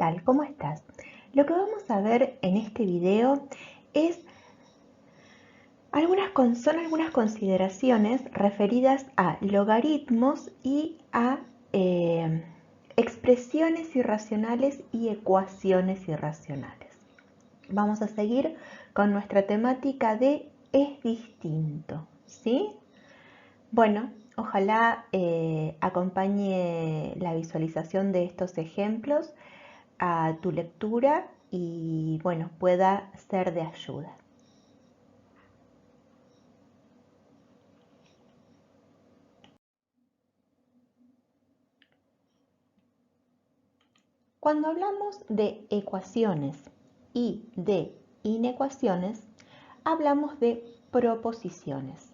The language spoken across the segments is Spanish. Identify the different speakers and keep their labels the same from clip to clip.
Speaker 1: tal? ¿Cómo estás? Lo que vamos a ver en este video son algunas consideraciones referidas a logaritmos y a expresiones irracionales y ecuaciones irracionales. Vamos a seguir con nuestra temática de es distinto, ¿sí? Bueno, ojalá acompañe la visualización de estos ejemplos a tu lectura y bueno, pueda ser de ayuda. Cuando hablamos de ecuaciones y de inecuaciones, hablamos de proposiciones.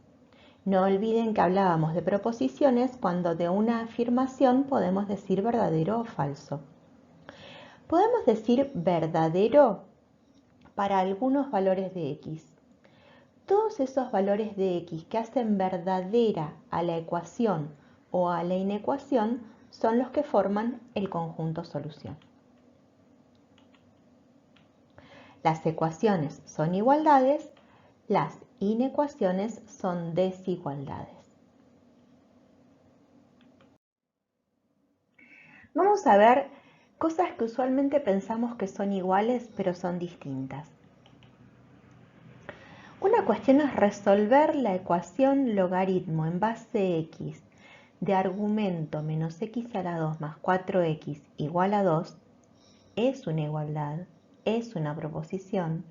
Speaker 1: No olviden que hablábamos de proposiciones cuando de una afirmación podemos decir verdadero o falso. Podemos decir verdadero para algunos valores de x. Todos esos valores de x que hacen verdadera a la ecuación o a la inecuación son los que forman el conjunto solución. Las ecuaciones son igualdades, las inecuaciones son desigualdades. Vamos a ver cosas que usualmente pensamos que son iguales, pero son distintas. Una cuestión es resolver la ecuación logaritmo en base x de argumento menos x a la 2 más 4x igual a 2. Es una igualdad, es una proposición.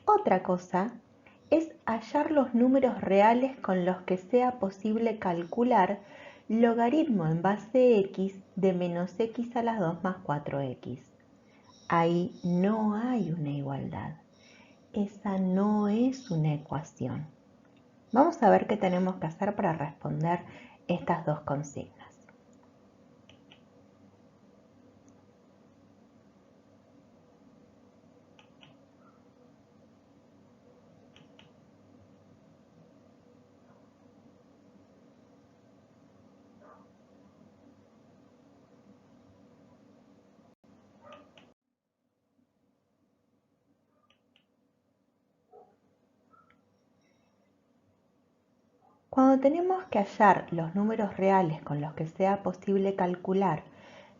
Speaker 1: Otra cosa es hallar los números reales con los que sea posible calcular logaritmo en base x de menos x a la 2 más 4x. Ahí no hay una igualdad. Esa no es una ecuación. Vamos a ver qué tenemos que hacer para responder estas dos consignas. Cuando tenemos que hallar los números reales con los que sea posible calcular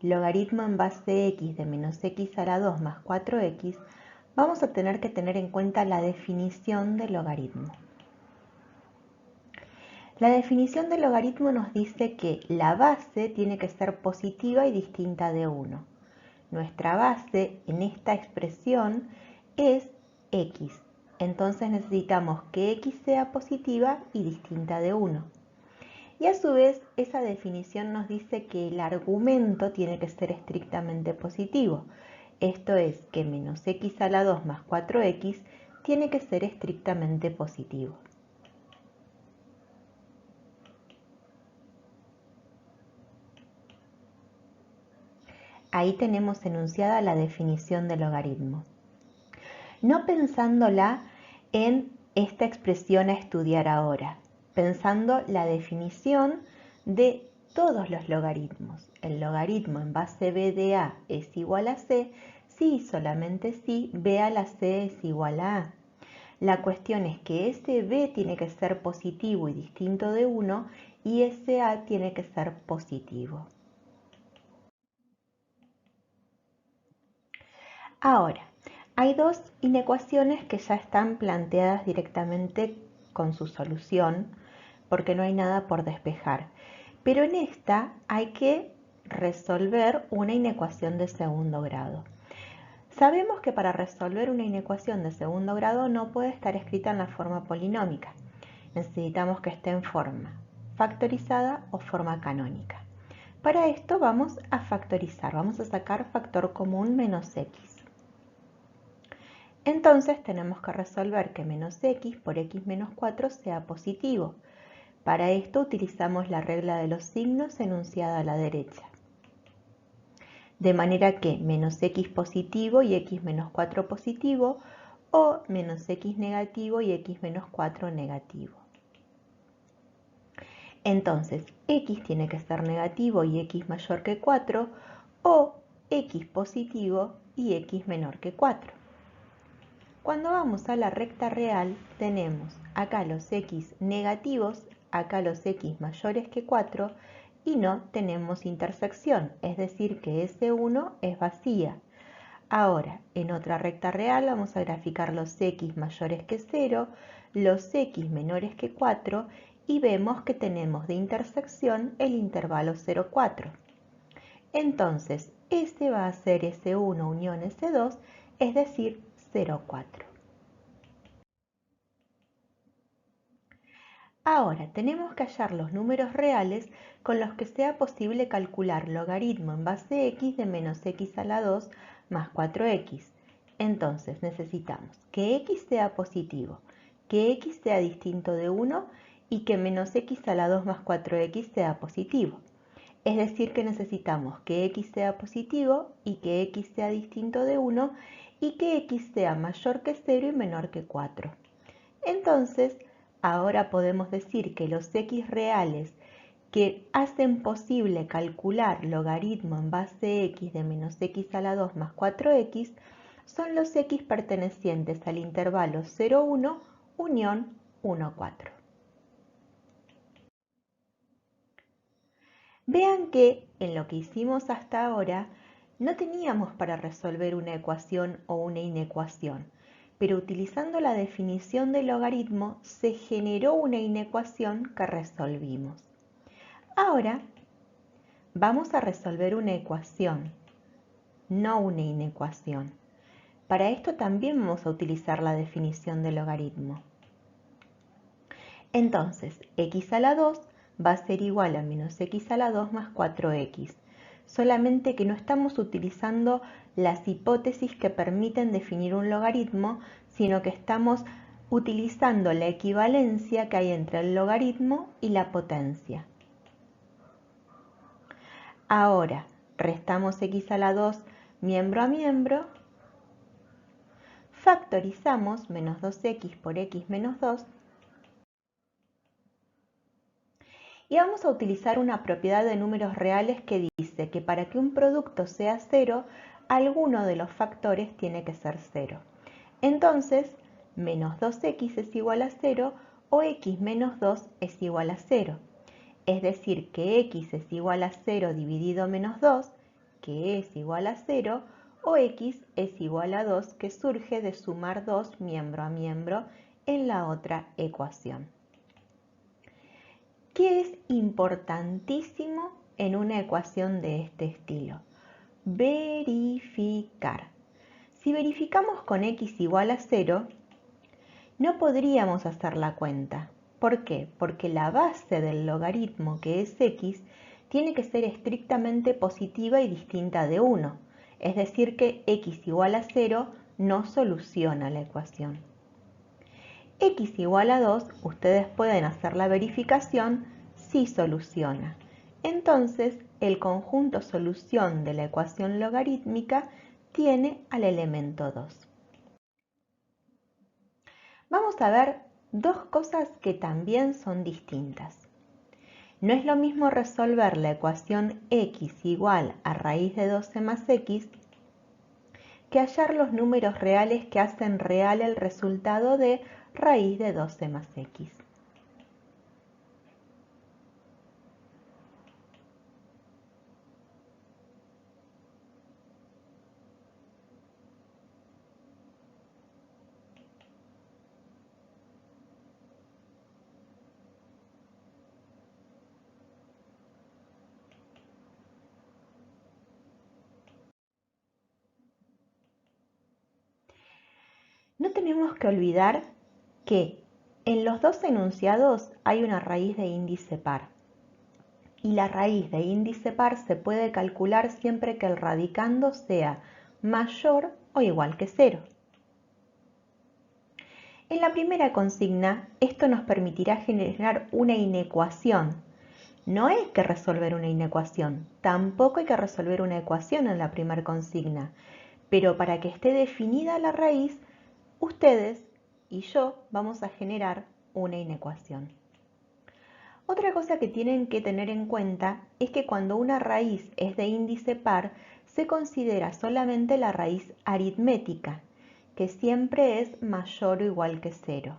Speaker 1: logaritmo en base x de menos x a la 2 más 4x, vamos a tener que tener en cuenta la definición de logaritmo. La definición de logaritmo nos dice que la base tiene que ser positiva y distinta de 1. Nuestra base en esta expresión es x. Entonces necesitamos que x sea positiva y distinta de 1. Y a su vez, esa definición nos dice que el argumento tiene que ser estrictamente positivo. Esto es que menos x a la 2 más 4x tiene que ser estrictamente positivo. Ahí tenemos enunciada la definición de logaritmo. No pensándola en esta expresión a estudiar ahora, pensando la definición de todos los logaritmos. El logaritmo en base b de a es igual a c si y solamente si b a la c es igual a a. La cuestión es que ese b tiene que ser positivo y distinto de 1 y ese a tiene que ser positivo. Ahora, hay dos inecuaciones que ya están planteadas directamente con su solución porque no hay nada por despejar. Pero en esta hay que resolver una inecuación de segundo grado. Sabemos que para resolver una inecuación de segundo grado no puede estar escrita en la forma polinómica. Necesitamos que esté en forma factorizada o forma canónica. Para esto vamos a factorizar, vamos a sacar factor común menos x. Entonces tenemos que resolver que menos x por x menos 4 sea positivo. Para esto utilizamos la regla de los signos enunciada a la derecha. De manera que menos x positivo y x menos 4 positivo o menos x negativo y x menos 4 negativo. Entonces x tiene que ser negativo y x mayor que 4 o x positivo y x menor que 4. Cuando vamos a la recta real, tenemos acá los x negativos, acá los x mayores que 4 y no tenemos intersección, es decir que S1 es vacía. Ahora, en otra recta real vamos a graficar los x mayores que 0, los x menores que 4 y vemos que tenemos de intersección el intervalo 0, 4. Entonces, este va a ser S1 unión S2, es decir, 0, 4. Ahora tenemos que hallar los números reales con los que sea posible calcular logaritmo en base x de menos x a la 2 más 4x. Entonces necesitamos que x sea positivo, que x sea distinto de 1 y que menos x a la 2 más 4x sea positivo. Es decir que necesitamos que x sea positivo y que x sea distinto de 1 y que x sea mayor que 0 y menor que 4. Entonces, ahora podemos decir que los x reales que hacen posible calcular logaritmo en base x de menos x a la 2 más 4x son los x pertenecientes al intervalo 0, 1 unión 1, 4. Vean que en lo que hicimos hasta ahora no teníamos para resolver una ecuación o una inecuación, pero utilizando la definición de logaritmo se generó una inecuación que resolvimos. Ahora vamos a resolver una ecuación, no una inecuación. Para esto también vamos a utilizar la definición de logaritmo. Entonces, x a la 2 va a ser igual a menos x a la 2 más 4x, solamente que no estamos utilizando las hipótesis que permiten definir un logaritmo, sino que estamos utilizando la equivalencia que hay entre el logaritmo y la potencia. Ahora, restamos x a la 2 miembro a miembro, factorizamos menos 2x por x menos 2, y vamos a utilizar una propiedad de números reales que dice que para que un producto sea 0, alguno de los factores tiene que ser 0. Entonces, menos 2x es igual a 0 o x menos 2 es igual a 0. Es decir, que x es igual a 0 dividido menos 2, que es igual a 0, o x es igual a 2, que surge de sumar 2 miembro a miembro en la otra ecuación. ¿Qué es importantísimo en una ecuación de este estilo? Verificar. Si verificamos con x igual a 0, no podríamos hacer la cuenta. ¿Por qué? Porque la base del logaritmo, que es x, tiene que ser estrictamente positiva y distinta de 1. Es decir que x igual a 0 no soluciona la ecuación. X igual a 2, ustedes pueden hacer la verificación si soluciona. Entonces, el conjunto solución de la ecuación logarítmica tiene al elemento 2. Vamos a ver dos cosas que también son distintas. No es lo mismo resolver la ecuación x igual a raíz de 12 más x que hallar los números reales que hacen real el resultado de raíz de 12 más x. No tenemos que olvidar que en los dos enunciados hay una raíz de índice par. Y la raíz de índice par se puede calcular siempre que el radicando sea mayor o igual que 0. En la primera consigna, esto nos permitirá generar una inecuación. No hay que resolver una inecuación, tampoco hay que resolver una ecuación en la primera consigna, pero para que esté definida la raíz, ustedes y yo vamos a generar una inecuación. Otra cosa que tienen que tener en cuenta es que cuando una raíz es de índice par, se considera solamente la raíz aritmética, que siempre es mayor o igual que 0.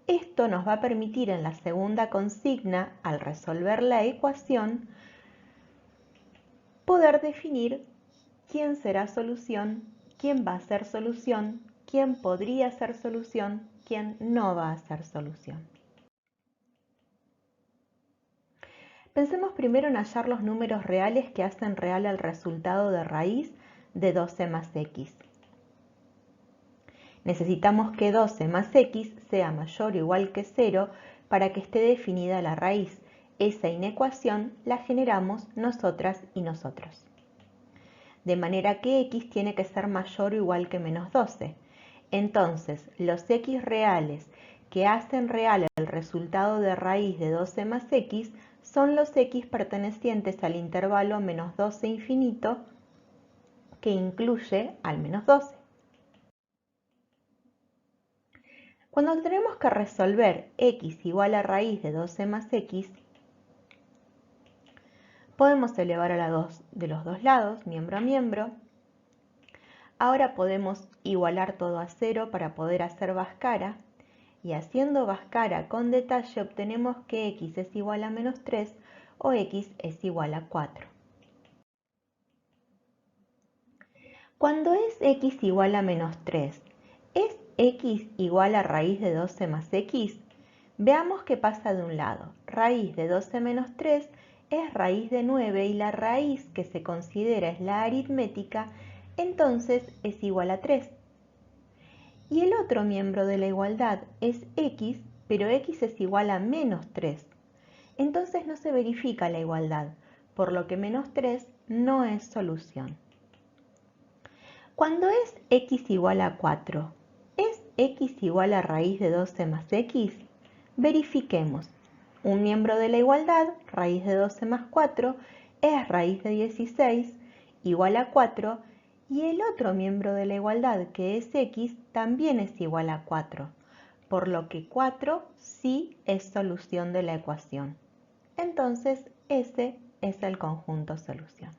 Speaker 1: Esto nos va a permitir en la segunda consigna, al resolver la ecuación, poder definir quién será solución, quién va a ser solución, quién podría ser solución, quién no va a ser solución. Pensemos primero en hallar los números reales que hacen real el resultado de raíz de 12 más x. Necesitamos que 12 más x sea mayor o igual que 0 para que esté definida la raíz. Esa inecuación la generamos nosotras y nosotros. De manera que x tiene que ser mayor o igual que menos 12. Entonces, los x reales que hacen real el resultado de raíz de 12 más x son los x pertenecientes al intervalo menos 12 infinito, que incluye al menos 12. Cuando tenemos que resolver x igual a raíz de 12 más x, podemos elevar a la 2 de los dos lados, miembro a miembro. Ahora podemos igualar todo a 0 para poder hacer Bhaskara. Y haciendo Bhaskara con detalle obtenemos que x es igual a menos 3 o x es igual a 4. Cuando es x igual a menos 3, ¿es x igual a raíz de 12 más x? Veamos qué pasa de un lado. Raíz de 12 menos 3 es raíz de 9 y la raíz que se considera es la aritmética, entonces es igual a 3. Y el otro miembro de la igualdad es x, pero x es igual a menos 3. Entonces no se verifica la igualdad, por lo que menos 3 no es solución. Cuando es x igual a 4, ¿es x igual a raíz de 12 más x? Verifiquemos. Un miembro de la igualdad, raíz de 12 más 4, es raíz de 16, igual a 4, y el otro miembro de la igualdad, que es x, también es igual a 4, por lo que 4 sí es solución de la ecuación. Entonces, ese es el conjunto solución.